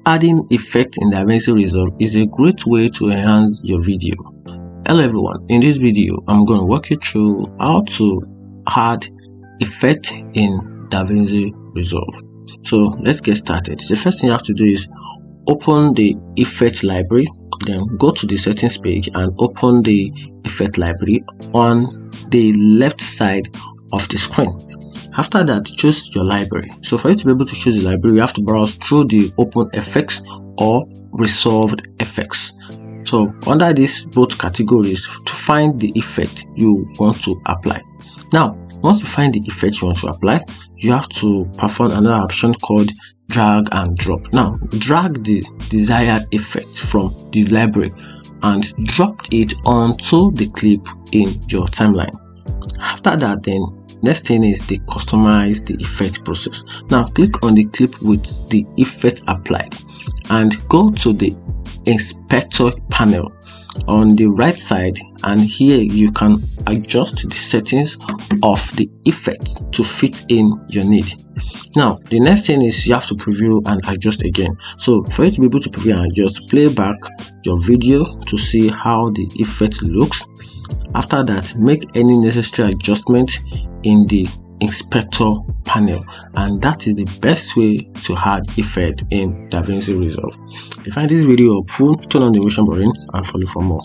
Adding effect in Davinci Resolve is a great way to enhance your video. Hello everyone, in this video I'm going to walk you through how to add effect in Davinci Resolve. So let's get started. The first thing you have to do is open the effect library, then go to the settings page and open the effect library on the left side of the screen. After that, choose your library. So for you to be able to choose the library, you have to browse through the open effects or resolved effects. So under these both categories, to find the effect you want to apply. Now, once you find the effect you want to apply, you have to perform another option called drag and drop. Now, drag the desired effect from the library and drop it onto the clip in your timeline. After that, then next thing is the customize the effect process. Now click on the clip with the effect applied and go to the inspector panel on the right side, and here you can adjust the settings of the effect to fit in your need. Now the next thing is you have to preview and adjust again. So for you to be able to preview and adjust, play back your video to see how the effect looks. After that, make any necessary adjustment in the inspector panel, and that is the best way to add effect in Davinci Resolve. If you find this video helpful, turn on the notification button and follow for more.